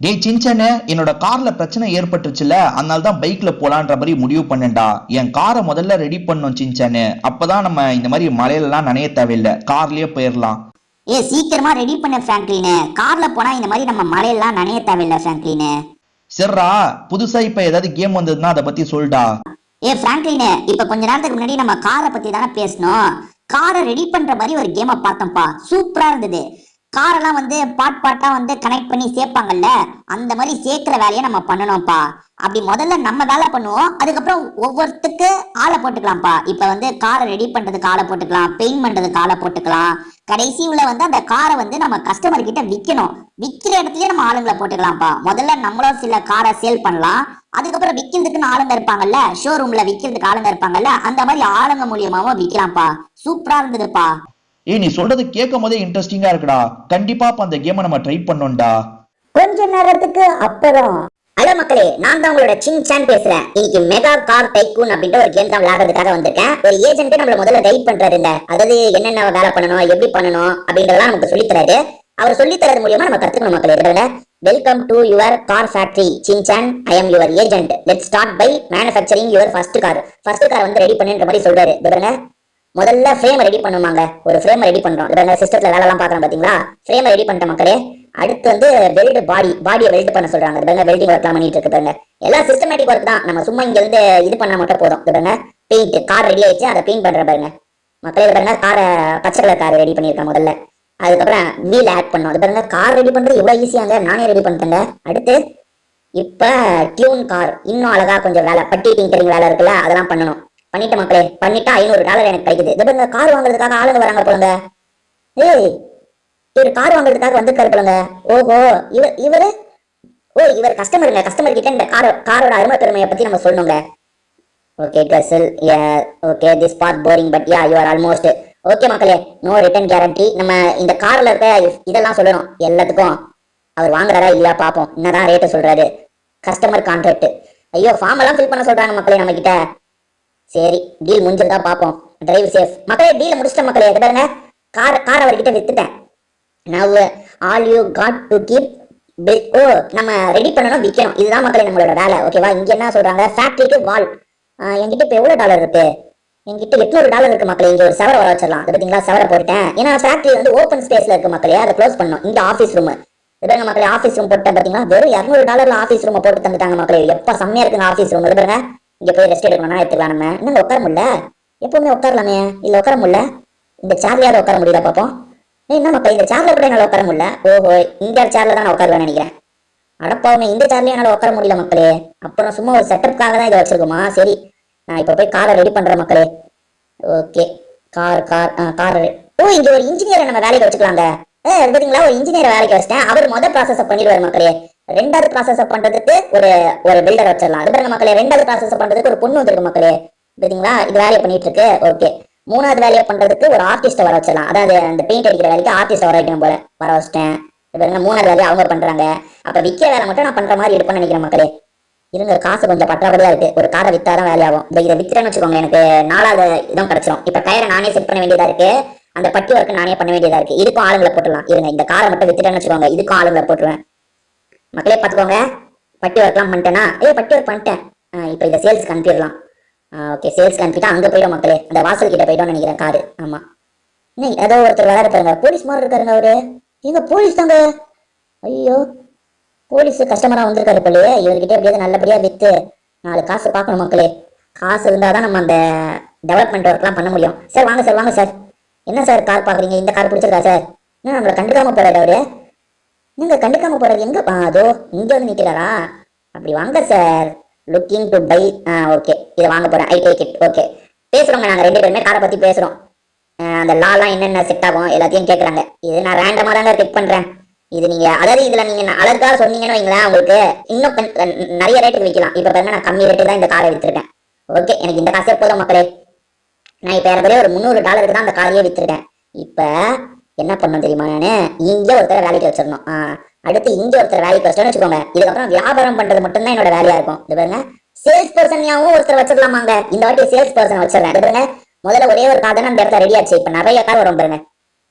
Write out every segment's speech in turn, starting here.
டேய் சின்சனு, என்னோட கார்ல பிரச்சனை ஏற்பட்டுச்சுல, அதனால தான் பைக்ல போலான்ற மாதிரி முடிவு பண்ணேன்டா. என் காரை முதல்ல ரெடி பண்ணோம் சின்சனு, அப்பதான் நம்ம இந்த மாதிரி மலையிலலாம் நனைய தேவையில்லை, கார்லயே போயிடலாம். சீக்கிரமா ரெடி பண்ண பிராங்க்லின். கார்ல போனா இந்த மாதிரி நம்ம மலையெல்லாம் நனைய தேவையில்லை பிராங்க்லின். சரிடா, புதுசா இப்ப ஏதாவது கேம் வந்ததுன்னா அதை பத்தி சொல்டா. பிராங்க்லின், இப்ப கொஞ்ச நேரத்துக்கு முன்னாடி நம்ம காரை பத்தி தானே பேசணும். காரை ரெடி பண்ற மாதிரி ஒரு கேமை பார்த்தோம்ப்பா, சூப்பரா இருந்தது. காரெல்லாம் பாட்டா கனெக்ட் பண்ணி சேர்ப்பாங்கல்ல, அந்த மாதிரி சேர்க்கிற வேலையை நம்ம பண்ணணும்ப்பா. அப்படி முதல்ல நம்ம வேலை பண்ணுவோம், அதுக்கப்புறம் ஒவ்வொருத்துக்கு ஆளை போட்டுக்கலாம்ப்பா. இப்ப காரை ரெடி பண்றதுக்கு ஆளை போட்டுக்கலாம், பெயிண்ட் பண்றதுக்கு ஆளை போட்டுக்கலாம். கடைசி உள்ள அந்த காரை நம்ம கஸ்டமர் கிட்ட விற்கணும். விற்கிற இடத்துலயே நம்ம ஆளுங்களை போட்டுக்கலாம்ப்பா. முதல்ல நம்மளும் சில காரை சேல் பண்ணலாம், அதுக்கப்புறம் விற்கிறதுக்குன்னு ஆளுங்க இருப்பாங்கல்ல, ஷோரூம்ல விற்கிறதுக்கு ஆளுங்க இருப்பாங்கல்ல, அந்த மாதிரி ஆளுங்க மூலியமாவும் விற்கலாம்ப்பா. சூப்பரா இருந்ததுப்பா. நீ சொல்றது கேட்கும் போதே இன்ட்ரெஸ்டிங்கா இருக்குடா. கண்டிப்பா அந்த கேமை நம்ம ட்ரை பண்ணோம்டா. கொஞ்ச நேரத்துக்கு அப்புறம் ஹலோ மக்களே, நான் தான் உங்களோட சின்சான் பேசுறேன். இன்னைக்கு மெகா கார் டைக்கூன் அப்படின்ற ஒரு கேம் தான் விளையாடுறதுக்காக வந்திருக்கேன். ஒரு ஏஜென்ட் நம்மள முதல்ல கைட் பண்றாரு, அதாவது என்னென்ன வேலை பண்ணணும், எப்படி பண்ணணும் அப்படின்றதெல்லாம் நமக்கு சொல்லி தராரு. அவர் சொல்லி தரது மூலியமா நம்ம கத்துக்கணும் மக்களே. Welcome to your car factory Shinchan, I am your agent. Let's start by manufacturing your first car. First car ready பண்ணுன்ற மாதிரி சொல்றாரு. முதல்ல ஃப்ரேம் ரெடி பண்ணுவாங்க. ஒரு ஃப்ரேம் ரெடி பண்றோம். சிஸ்டத்துல வேலை எல்லாம் பாக்குறோம் பாத்தீங்களா. ஃப்ரேம் ரெடி பண்ணிட்ட மக்களே. அடுத்து வெல்ட் பாடியை வெல்ட் பண்ண சொல்றாங்க. வெல்டிங் ஒர்க் எல்லாம் பண்ணிட்டு இருக்கு. எல்லாம் சிஸ்டமேட்டிக் ஒர்க் தான். நம்ம சும்மா இங்க இது பண்ண மட்டும் போதும். பெயிண்ட் கார் ரெடி ஆயிடுச்சு, அதை பெயிண்ட் பண்ற பாருங்க மக்களே. காரை பச்சை கலர் கார் ரெடி பண்ணிருக்கேன் முதல்ல. அதுக்கப்புறம் வீல் ஆட் பண்ணோம். கார் ரெடி பண்றது இவ்வளவு ஈஸியாங்க, நானே ரெடி பண்ணிட்டேங்க. அடுத்து இப்ப டியூன் கார், இன்னும் அழகா கொஞ்சம் வேலை, பட்டி டிங்கரிங் வேலை இருக்குல்ல, அதெல்லாம் பண்ணணும். பண்ணிட்ட மக்களே. பண்ணிட்டா $500 எனக்கு கிடைக்குது. கார் வாங்குறதுக்காக ஆளுங்க வராங்க போலங்க. இவர் கார் வாங்குறதுக்காக வந்திருக்காரு போலங்க. ஓஹோ, இவர் கஸ்டமருங்க. கஸ்டமர் கிட்ட இந்த காரோட அருமை பெருமையை பத்தி நம்ம சொல்லணுங்க. ஓகே கசல், okay this part boring but yeah you are almost okay மக்களே. No return guarantee. நம்ம இந்த கார்ல இருக்க இதெல்லாம் சொல்லணும் எல்லாத்துக்கும். அவர் வாங்குறாரா இல்லையா பாப்போம். என்னதான் ரேட்டு சொல்றாரு. Customer contract. ஐயோ, ஃபார்ம் எல்லாம் ஃபில் பண்ண சொல்றாங்க மக்களே நம்ம கிட்ட. சரி, டீல் முடிஞ்சிருந்தா பாப்போம். டிரைவ் சேஃப் மக்களே. டீல் முடிச்சிட்ட மக்களே. பாருங்க, கார் அவர்கிட்ட வித்துட்டேன். Now all you got to keep நம்ம ரெடி பண்ணணும், விற்கணும். இதுதான் மக்களே நம்மளோட வேலை. ஓகேவா. இங்க என்ன சொல்றாங்க, ஃபேக்டரிக்கு வால். என்கிட்ட இப்ப எவ்வளவு டாலர் இருக்கு? என்கிட்ட $800 இருக்கு மக்களே. இங்க ஒரு செவரை வர வச்சிடலாம். பாத்தீங்களா, செவரை போட்டேன். ஏன்னா ஃபேக்டரி ஓப்பன் ஸ்பேஸ்ல இருக்கு மக்களே, அதை க்ளோஸ் பண்ணணும். இங்க ஆபீஸ் ரூம் பாருங்க மக்களே. ஆபீஸ் ரூம் போட்டேன் பாத்தீங்களா. வெறும் $200 ஆபீஸ் ரூம் போட்டு தந்துட்டாங்க மக்களே. எப்ப செம்மையா இருக்குங்க ஆபீஸ் ரூம். பாருங்க, இங்க போய் ரெஸ்ட் எடுக்கணும்னா எடுத்துக்கலாம். நம்ம இன்னும் உட்கார முடியல, எப்பவுமே உட்காரலாமே. இல்ல உட்கார முடியல, இந்த சேர்லயாவது உட்கார முடியல பாப்போம். என்ன மக்கள், இந்த சேர்ல கூட என்னால உட்கார முடியல. ஓஹோ, இந்த சேர்ல தான் நான் உட்காருவேன் நினைக்கிறேன். அடப்பாவுமே, இந்த சேர்லயே என்னால உட்கார முடியல மக்களே. அப்புறம் சும்மா ஒரு செட்டப்காக தான் இதை வச்சிருக்கோமா. சரி, நான் இப்ப போய் காரை ரெடி பண்றேன் மக்களே. Okay, car. ஓ, இங்க ஒரு இன்ஜினியரை நம்ம வேலைக்கு வச்சுக்கலாங்க. பாத்தீங்களா, ஒரு இன்ஜினியர் வேலைக்கு வச்சிட்டேன். அவர் முதல் ப்ராசஸ் பண்ணிடுவாரு மக்களே. ரெண்டாவது ப்ராசஸ் பண்றதுக்கு ஒரு பில்டர் வச்சிடலாம். அது பாருங்க மக்களே, ரெண்டாவது ப்ராசஸ் பண்றதுக்கு ஒரு பொண்ணு வந்துருக்கு மக்களே. பாத்தீங்களா, இது வேலையை பண்ணிட்டு இருக்கு. ஓகே, மூணாவது வேலையை பண்றதுக்கு ஒரு ஆர்டிஸ்ட வர வச்சிடலாம். அதாவது அந்த பெயிண்ட் அடிக்கிற வேலைக்கு ஆர்டிஸ்ட வர வைக்கணும் போல. வர வச்சிட்டேன். மூணாவது வேலையை அவங்க பண்றாங்க. அப்ப விற்கிற வேலை மட்டும் நான் பண்ற மாதிரி இருப்பேன்னு நினைக்கிறேன் மக்களே. இருங்க, காசு கொஞ்சம் பற்றாக்குறையா இருக்கு. ஒரு காரை வித்தாதான் வேலையாகும். இதை வித்துறேன்னு வச்சுக்கோங்க, எனக்கு 4வது இதுவும் கிடைச்சிடும். இப்ப டயரை நானே செட் பண்ண வேண்டியதா இருக்கு. அந்த பட்டி ஒர்க்கு நானே பண்ண வேண்டியதா இருக்கு. இதுக்கும் ஆளுங்களை போட்டுலாம். இருங்க, இந்த காரை மட்டும் வித்துட்டேன்னு வச்சுக்கோங்க, இதுக்கும் ஆளுங்களை போட்டுருவேன் மக்களே. பாத்துக்கோங்க, பட்டி ஒர்க்லாம் பண்ணிட்டேன்னா. பட்டி ஒர்க் பண்ணிட்டேன். இப்ப இதை சேல்ஸ்க்கு அனுப்பிடலாம். ஓகே, சேல்ஸ்க்கு அனுப்பிட்டா அங்க போயிடும் மக்களே. அந்த வாசல் கிட்ட போயிட்டோம்னு நினைக்கிறேன் காரு. ஆமா, ஏதோ ஒருத்தர் வேலை இருப்பாருங்க, போலீஸ் மாதிரி இருக்காருங்க அவரு. எங்க போலீஸ் தாங்க. ஐயோ, போலீஸ் கஸ்டமரா வந்திருக்காரு போலயே. இவர்கிட்ட எப்படியாவது நல்லபடியா வித்து 4 காசு பார்க்கணும் மக்களே. காசு இருந்தாதான் நம்ம அந்த டெவலப்மெண்ட் ஒர்க்லாம் பண்ண முடியும். சார் வாங்க சார், வாங்க சார். என்ன சார் கார் பாக்குறீங்க? இந்த கார் பிடிச்சிருக்கா சார்? என்ன நம்மளை கண்டுக்காம போறாரு அவரு? நீங்க கண்டுக்காம போறாரு எங்க? அதோ இங்க வந்து நிக்கிறாரா? அப்படி வாங்க sir, looking to buy. Okay, இதை வாங்க போறேன். I take it. ஓகே, பேசுறோங்க நாங்க 2 பேருமே காரை பத்தி பேசுறோம். அந்த லாலாம் என்னென்ன செட் ஆகும் எல்லாத்தையும் கேட்கறாங்க. இது நான் ரேண்டமா தாங்க செக் பண்றேன். இது நீங்க, அதாவது இதுல நீங்க அழகா சொன்னீங்கன்னு வைங்களேன், உங்களுக்கு இன்னும் நிறைய ரேட்டுக்கு விற்கலாம். இப்ப பாருங்க, நான் கம்மி ரேட்டு தான் இந்த காரை வித்துருக்கேன். ஓகே, எனக்கு இந்த காசே போதும் மக்களே. நான் இப்ப ஏறக்குறைய ஒரு $300 தான் அந்த காரையே வித்துருக்கேன். இப்ப என்ன பண்ணணும் தெரியுமா, நானு இங்க ஒருத்தர் வேலைக்கு வச்சிடணும். அடுத்து இங்க ஒருத்தர் வேலைக்கு வச்சிட்டோம்னு வச்சுக்கோங்க, இதுக்கப்புறம் வியாபாரம் பண்றது மட்டும்தான் என்னோட வேலையா இருக்கும். இது பாருங்க, சேல்ஸ் பர்சன்யாவும் ஒருத்தர் வச்சிடலாமாங்க. இந்த வாட்டி சேல்ஸ் பர்சன் வச்சிடறேன். இது பாருங்க, முதல்ல ஒரே ஒரு கார் தான் அந்த இடத்துல ரெடி ஆச்சு. இப்ப நிறைய கார் வரும் பாருங்க.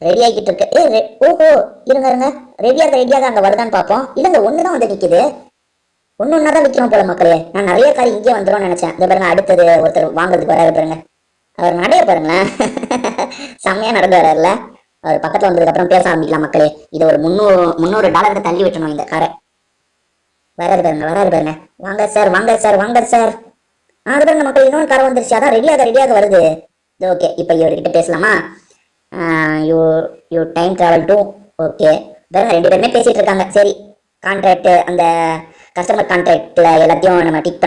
ரெடி ஆகிட்டு இருக்கு. ஓஹோ, இருங்க இருங்க, ரெடியாக அங்க வருதான்னு பார்ப்போம். இல்லங்க, ஒண்ணுதான் வந்து நிக்குது. ஒன்னொன்னா தான் விற்கணும் போல மக்களே. நான் நிறைய கார் இங்கே வந்துடும் நினைச்சேன். இந்த பாருங்க, அடுத்தது ஒருத்தர் வாங்குறதுக்கு வராரு பாருங்க. அவர் நடைய பாருங்களேன். செம்மையா நடந்து வர்றாருல. அவர் பக்கத்துல வந்ததுக்கு அப்புறம் பேச ஆரம்பிக்கலாம் மக்களே. இது ஒரு $300 தள்ளி விட்டணும் இந்த காரை. வராரு பாருங்க. வாங்க சார், வாங்க சார், வாங்க சார். அது பாருங்க மக்கள், இன்னொரு காரை வந்துருச்சு. அதான் ரெடியாக வருது. ஓகே, இப்போ இவர்கிட்ட பேசலாமா? You you time travel to. Okay, பாருங்க ரெண்டு பேருமே பேசிட்டு இருக்காங்க. சரி, கான்ட்ராக்ட், அந்த கஸ்டமர் கான்ட்ராக்ட்ல எல்லாத்தையும் நம்ம டிக்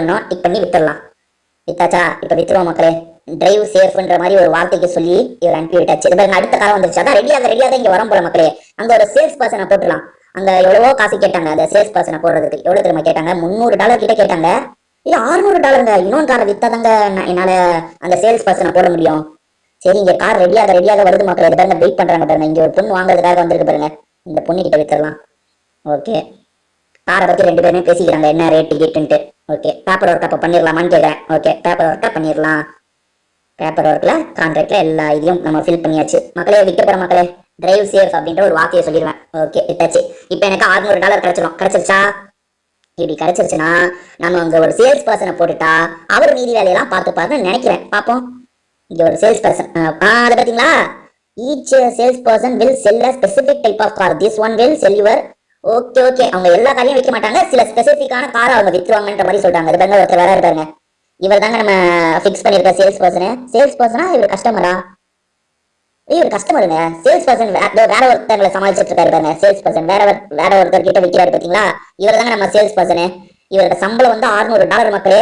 பண்ணி வித்துடலாம். வித்தாச்சா? இப்போ வித்துருவோம் மக்களே. டிரைவ் சேஃப்ன்ற மாதிரி ஒரு வார்த்தைக்கு சொல்லி இவர் அனுப்பி விட்டாச்சு. இது பாருங்க, அடுத்த காலம் வந்துருச்சு. அதான் ரெடியாக இங்க வரும் போல மக்களே. அங்க ஒரு சேல்ஸ் பர்சனை போட்டுலாம். அங்க எவ்வளவோ காசு கேட்டாங்க அந்த சேல்ஸ் பர்சனை போடுறதுக்கு. எவ்வளவு தெரியுமா கேட்டாங்க? $300 கிட்ட கேட்டாங்க. இல்ல, $600. இன்னொன்று காரை வித்தாதாங்க என்னால அந்த சேல்ஸ் பர்சனை போட முடியும். சரி, இங்க கார் ரெடியாக வருது மக்களே. இது பாருங்க, வெயிட் பண்றாங்க பாருங்க. இங்க ஒரு பொண்ணு வாங்குறதுக்காக வந்திருக்கு பாருங்க. இந்த பொண்ணு கிட்ட வித்துடலாம். ஓகே, காரை பத்தி ரெண்டு பேருமே பேசிக்கிறாங்க, என்ன ரேட்டு கேட்டுன்ட்டு. ஓகே, பேப்பர் ஒர்க் அப்போ பண்ணிடலாமான்னு கேட்குறேன். ஓகே, பேப்பர் ஒர்க்கா பண்ணிடலாம். பேப்பர் ஒர்க்ல கான்ட்ராக்ட்ல எல்லா இதையும் நம்ம ஃபில் பண்ணியாச்சு மக்களே. விற்க போற மக்களே. டிரைவ் சேஃப் அப்படின்ற ஒரு வார்த்தையை சொல்லிடுவேன். ஓகே, விட்டாச்சு. இப்போ எனக்கு $600 கிடைச்சிருச்சா? இப்படி கிடைச்சிருச்சுன்னா நம்ம அங்க ஒரு சேல்ஸ் பர்சனை போட்டுட்டா அவர் மீதி வேலையெல்லாம் பார்த்துப்பாருன்னு நினைக்கிறேன். பார்ப்போம். இங்க ஒரு சேல்ஸ் பர்சன், அதை பார்த்தீங்களா? Each sales person will sell a specific type of car. This one will sell your. Okay okay, அவங்க எல்லா காரையும் விற்க மாட்டாங்க, சில ஸ்பெசிஃபிக்கான காரை அவங்க விற்றுவாங்கன்ற மாதிரி சொல்றாங்க. இது பாருங்க, ஒருத்தர் வராரு பாருங்க. இவர் தாங்க நம்ம ஃபிக்ஸ் பண்ணிருக்க சேல்ஸ் பர்சனு. சேல்ஸ் பர்சனா இவர் கஸ்டமரா? இவர் கஸ்டமருங்க. சேல்ஸ் பர்சன் வேற ஒருத்தங்களை சமாளிச்சிட்டு இருக்காரு பாருங்க. சேல்ஸ் பர்சன் வேற ஒருத்தர் கிட்ட விற்கிறாரு பாத்தீங்களா? இவர் தாங்க நம்ம சேல்ஸ் பர்சனு. இவரோட சம்பளம் வந்து $600 மக்களே.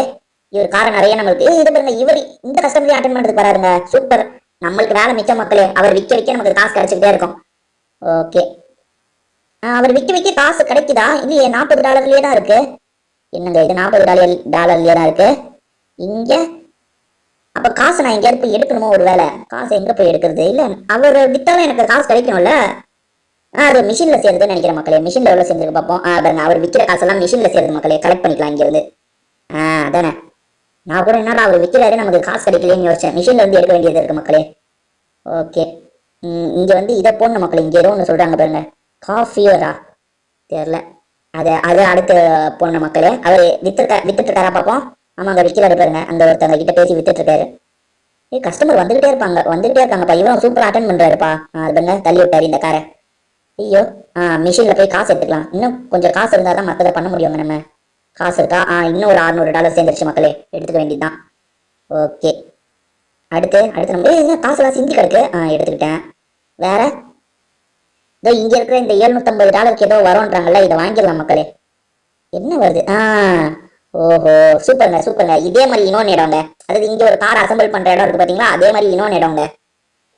இவர் காரை நிறைய நம்மளுக்கு இது பாருங்க. இவர் இந்த கஸ்டமரையும் அட்டென்ட் பண்றதுக்கு வராருங்க. சூப்பர், நம்மளுக்கு வேலை மிச்சம் மக்களே. அவர் விற்க நமக்கு காசு கிடைச்சிக்கிட்டே இருக்கும். ஓகே, அவர் விற்க காசு கிடைக்குதா? இல்லையே, $40 தான் இருக்கு. என்னங்க இது, $40 தான் இருக்கு இங்க. அப்ப காசு நான் எங்கேயாவது போய் எடுக்கணுமோ? ஒரு வேலை காசு எங்க போய் எடுக்கிறது? இல்ல, அவர் வித்தாலும் எனக்கு காசு கிடைக்கணும்ல. அது மிஷின்ல சேருதுன்னு நினைக்கிறேன் மக்களே. மிஷின்ல எவ்வளவு சேர்ந்துருக்கு பார்ப்போம். பாருங்க, அவர் விற்கிற காசெல்லாம் மிஷின்ல சேருது மக்களே. கலெக்ட் பண்ணிக்கலாம் இங்க இருந்து. அதானே, நான் கூட என்னடா அவர் விற்கிறாரு நமக்கு காசு கிடைக்கலன்னு யோசிச்சேன். மிஷின்ல இருந்து எடுக்க வேண்டியது இருக்கு மக்களே. ஓகே, இங்க வந்து இதை போடணும் மக்களே. இங்க ஏதோ ஒன்று சொல்றாங்க பாருங்க, காஃபியோரா தெரியல. அது அடுத்து போடணும் மக்களே. அவர் வித்துட்டு இருக்காரா பார்ப்போம். ஆமாங்க, விற்கிறாரு பாருங்க. அந்த ஒருத்தவங்க கிட்ட பேசி வித்துட்டு இருக்காரு. கஸ்டமர் வந்துகிட்டே இருக்காங்கப்பா. இவரும் சூப்பரா அட்டன் பண்றாருப்பா. அது பாருங்க, தள்ளி விட்டாரு இந்த காரை. ஐயோ, மிஷின்ல போய் காசு எடுத்துக்கலாம். இன்னும் கொஞ்சம் காசு இருந்தா தான் மற்றதை பண்ண முடியுங்க நம்ம. காசு இருக்கா? இன்னும் ஒரு $600 சேர்ந்துருச்சு மக்களே. எடுத்துக்க வேண்டியதுதான். ஓகே, அடுத்து நம்ம காசுலாம் சிந்தி கிடக்கு. எடுத்துக்கிட்டேன். வேற இதோ இங்க இருக்கிற இந்த $750 ஏதோ வரும்ன்றாங்கல்ல, இதை வாங்கிடலாம் மக்களே. என்ன வருது? ஓஹோ, சூப்பருங்க. இதே மாதிரி இன்னொன்னு இடங்க. அதாவது இங்க ஒரு கார் அசம்பிள் பண்ற இடம் இருக்கு பாத்தீங்களா? அதே மாதிரி இன்னொன்னு இடங்க.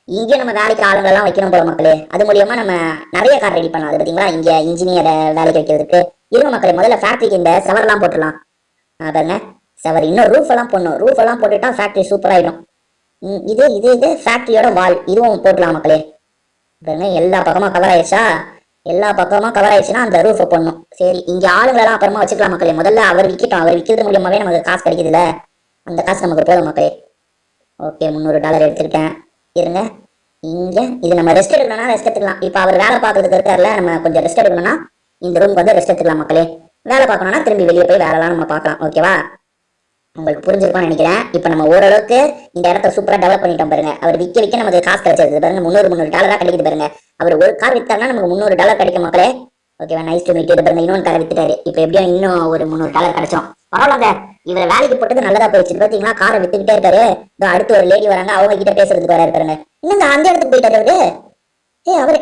இங்கே நம்ம வேலைக்கு ஆளுங்கெல்லாம் வைக்கணும் போல மக்களே. அது மூலியமா நம்ம நிறைய கார் ரெடி பண்ணலாம். அது பாத்தீங்களா, இங்க இன்ஜினியரை வேலைக்கு வைக்கிறதுக்கு. இருங்க மக்களே, முதல்ல ஃபேக்டரிக்கு இந்த செவர்லாம் போட்டுடலாம். பாருங்க, செவர். இன்னும் ரூஃப் எல்லாம் போடணும். ரூஃப் எல்லாம் போட்டுட்டா ஃபேக்டரி சூப்பராயிடும். இது ஃபேக்டரியோட வால், இதுவும் போடலாம் மக்களே. பாருங்க, எல்லா பக்கமா கவர் ஆயிடுச்சுன்னா அந்த ரூஃபை போடணும். சரி, இங்க ஆளுங்களெல்லாம் அப்புறமா வச்சுக்கலாம் மக்களே. முதல்ல அவர் விற்கட்டும். அவர் விற்கிறது மூலியமாவே நமக்கு காசு கிடைக்குதுல்ல, அந்த காசு நமக்கு போதும் மக்களே. ஓகே, $300 எடுத்திருக்கேன். இருங்க, இங்க இது நம்ம ரெஸ்ட் எடுக்கணும்னா ரெஸ்ட் எடுத்துக்கலாம். இப்போ அவர் வேலை பார்க்கறதுக்கு இருக்காருல, நம்ம கொஞ்சம் ரெஸ்ட் எடுக்கணும்னா இந்த ரூமுக்கு வந்து ரெஸ்ட் எடுத்துக்கலாம் மக்களே. வேலை பார்க்கணும்னா திரும்பி வெளியே போய் வேலைலாம் நம்ம பார்க்கலாம். ஓகேவா? உங்களுக்கு புரிஞ்சிருக்கும்னு நினைக்கிறேன். இப்போ நம்ம ஓரளவுக்கு இந்த இடத்த சூப்பரா டெவலப் பண்ணிட்டோம் பாருங்க. அவர் விற்க நமக்கு காசு கிடைச்சது பாருங்க. $300 கிடைக்குது பாருங்க. அவர் ஒரு கார் வித்தாருன்னா நமக்கு $300 கிடைக்கும் மக்களே. ஓகேவா? Nice to meet you. பாருங்க, இன்னொன்று காரை வித்துட்டாரு. இப்போ எப்படியும் இன்னும் ஒரு $300 கிடைச்சோம். பரவாயில்ல, இவரை வேலைக்கு போட்டது நல்லதா போயிடுச்சு. பாத்தீங்களா, காரை வித்துக்கிட்டே இருக்காரு. அடுத்து ஒரு லேடி வராங்க, அவங்க கிட்ட பேசுறதுக்கு வராரு பாருங்க. இல்லங்க, அந்த இடத்துக்கு போயிட்டாரு அவரு. அவரு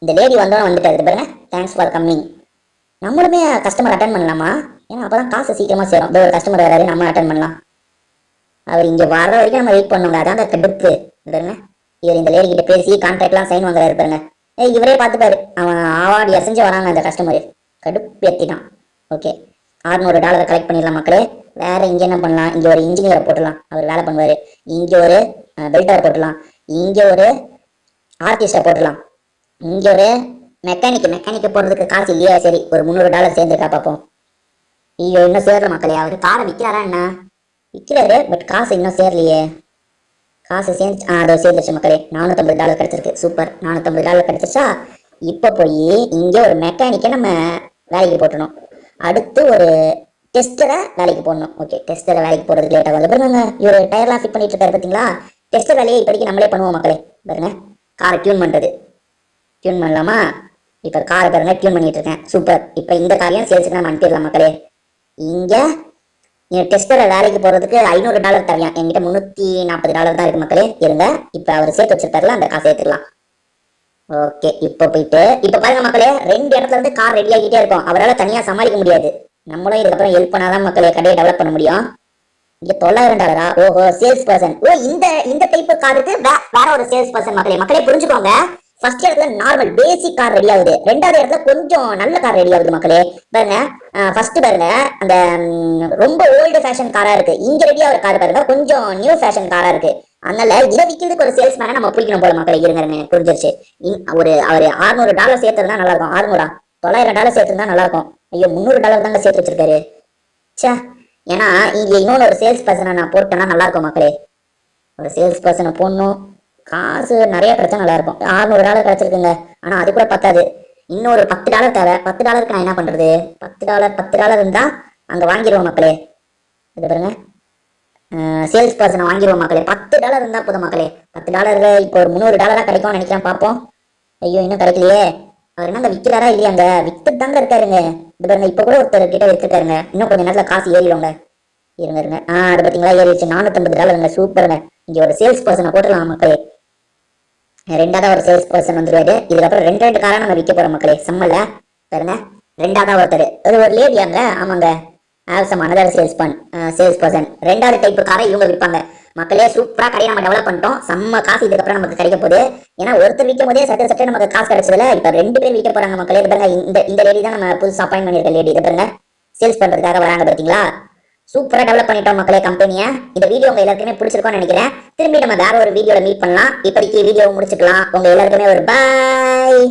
இந்த லேடி வந்தோன்னு வந்துட்டாரு பாருங்க. Thanks for coming. நம்மளுமே கஸ்டமர் அட்டன் பண்ணலாமா? ஏன்னா அப்பதான் காசு சீக்கிரமா சேரும். ஒரு கஸ்டமர் வராரு, நம்ம அட்டன் பண்ணலாம். அவர் இங்க வர வரைக்கும் நம்ம வெயிட் பண்ணுங்க. அதான் கடுப்பு பாருங்க. இவர் இந்த லேடி கிட்ட பேசி கான்ட்ராக்ட்லாம் சைன் வாங்குறாரு பாருங்க. இவரே பார்த்துப்பாரு. அவன் ஆவாடி அசைஞ்சு வராங்க அந்த கஸ்டமர். கடுப்பு ஏத்திட்டான். ஓகே, $600 கலெக்ட் பண்ணிடலாம் மக்களே. வேற இங்க என்ன பண்ணலாம்? இங்க ஒரு இன்ஜினியரை போட்டலாம், அவர் வேலை பண்ணுவாரு. இங்க ஒரு பெல்டரை போட்டலாம். இங்க ஒரு ஆர்டிஸ்டை போட்டலாம். இங்க ஒரு மெக்கானிக் போடுறதுக்கு காசு இல்லையா? சரி, ஒரு $300 சேர்ந்துருக்கா பார்ப்போம். ஐயோ, இன்னும் சேரல மக்களே. அவரு காரை விற்கிறாரா என்ன? விற்கிறாரு, பட் காசு இன்னும் சேரலையே. காசு சேர்ந்து அதோ சேர்ந்துச்சு மக்களே. $450 கிடைச்சிருக்கு. சூப்பர், $450 கிடைச்சிச்சா. இப்போ போய் இங்கே ஒரு மெக்கானிக்கை நம்ம வேலைக்கு போட்டணும். அடுத்து ஒரு டெஸ்டரை வேலைக்கு போடணும். ஓகே, டெஸ்டரை வேலைக்கு போடுறதுக்கு லேட் ஆகும். பாருங்க, இவர் டயர்லாம் ஃபிட் பண்ணிட்டு இருக்காரு பார்த்தீங்களா. டெஸ்டர் வேலையை இப்போதைக்கு நம்மளே பண்ணுவோம் மக்களே. பாருங்க, காரை டியூன் பண்ணுறது. டியூன் பண்ணலாமா? இப்போ காரை பாருங்க டியூன் பண்ணிட்டு இருக்கேன். சூப்பர். இப்போ இந்த காரையும் சேல்ஸுக்கு நம்ம அனுப்பிடலாம் மக்களே. இங்கே டெஸ்டரை வேலைக்கு போகிறதுக்கு $500 தரையான். என்கிட்ட $340 தான் இருக்கு மக்களே. இருங்க, இப்போ அவர் சேர்த்து வச்சிருக்காருல, அந்த காசை ஏற்றுக்கலாம். ஓகே, இப்போ போயிட்டு இப்போ பாருங்க மக்களே, 2 இடத்துல இருந்து கார் ரெடி ஆகிட்டே இருக்கும். அவரால் தனியாக சமாளிக்க முடியாது. நம்மளும் இதுக்கப்புறம் ஹெல்ப் பண்ணாதான் மக்களே கடையை டெவலப் பண்ண முடியும். இங்க $900. ஓஹோ, சேல்ஸ் பர்சன். ஓ, இந்த டைப் காருக்கு வேற ஒரு சேல்ஸ் பர்சன் மக்களே. மக்களே புரிஞ்சுக்கோங்க, ஃபர்ஸ்ட் இடத்துல நார்மல் பேசிக் கார் ரெடி ஆகுது. 2வது இடத்துல கொஞ்சம் நல்ல கார் ரெடி ஆகுது மக்களே. பாருங்க, ஃபர்ஸ்ட் பாருங்க, அந்த ரொம்ப ஓல்டு ஃபேஷன் காரா இருக்கு. இங்க ரெடி ஆகிற கார் பாருங்க கொஞ்சம் நியூ ஃபேஷன் காரா இருக்கு. அதனால இதை விற்கிறதுக்கு ஒரு சேல்ஸ் மேனை நம்ம பிடிக்கணும் போல மக்களே. இருங்க, புரிஞ்சிருச்சு. அவர் $600 சேர்த்துருந்தா நல்லா இருக்கும். 600 $900 சேர்த்துருந்தா நல்லா இருக்கும். ஐயோ, $300 தாங்க சேர்த்து வச்சிருக்காரு. சே, ஏன்னா இங்க இன்னொன்று ஒரு சேல்ஸ் பர்சனை நான் போட்டேன்னா நல்லா இருக்கும் மக்களே. ஒரு சேல்ஸ் பர்சனை போடணும். காசு நிறைய கிடைச்சா நல்லா இருக்கும். $600 கிடைச்சிருக்குங்க. ஆனா அது கூட பத்தாது. இன்னொரு $10 தேவை. $10க்கு நான் என்ன பண்றது? $10 இருந்தா அங்க வாங்கிடுவோம் மக்களே. இது பாருங்க, சேல்ஸ் பர்சனை வாங்கிடுவோம் மக்களே. $10 இருந்தா போதும் மக்களே. $10 இப்போ ஒரு $300 கிடைக்கும்னு நினைக்கிறேன். பார்ப்போம். ஐயோ, இன்னும் கிடைக்கலையே. அவர் என்னங்க விற்கிறாரா இல்லையாங்க? வித்துட்டு தாங்க இருக்காருங்க. இது பாருங்க, இப்போ கூட ஒருத்தர் கிட்ட வித்துருக்காருங்க. இன்னும் கொஞ்சம் நேரத்துல காசு ஏறிடுவாங்க. இருங்க. அது பார்த்தீங்களா, ஏறிடுச்சு. $450. சூப்பருங்க. இங்க ஒரு சேல்ஸ் பர்சனை போட்டுடலாம் மக்களே. 2வது ஒரு சேல்ஸ் பர்சன் வந்துருவாரு. இதுக்கப்புறம் 2 காரை நம்ம விற்க போறோம் மக்களே. செம்மல்ல பாருங்க. 2வது ஒருத்தர், அது ஒரு லேடியாங்க. ஆமாங்க, அனதர் சேல்ஸ் பர்சன். 2வது டைப் காரை இவங்க விற்பாங்க மக்களே. சூப்பரா கடையை நம்ம டெவலப் பண்ணிட்டோம். செம்ம காசு இதுக்கப்புறம் நமக்கு கிடைக்க போகுது. ஏன்னா ஒருத்தர் விற்கும் போதே சட்டை நமக்கு காசு கிடைச்சதுல இப்ப 2 பேர் விற்க போறாங்க மக்களே. இது பாருங்க, இந்த லேடி தான் நம்ம புதுசா அப்பாயின்ட் பண்ணிருக்க லேடி. இது பாருங்க, சேல்ஸ் பண்றதுக்காக வராங்க பாத்தீங்களா. சூப்பரா டெவலப் பண்ணிட்டோம் மக்களே கம்பெனியை. இந்த வீடியோ உங்க எல்லாருக்குமே பிடிச்சிருக்கும்னு நினைக்கிறேன். திரும்பி நம்ம வேற ஒரு வீடியோல மீட் பண்ணலாம். இப்போதைக்கு வீடியோ முடிச்சுக்கலாம். உங்க எல்லாருக்குமே ஒரு பாய்.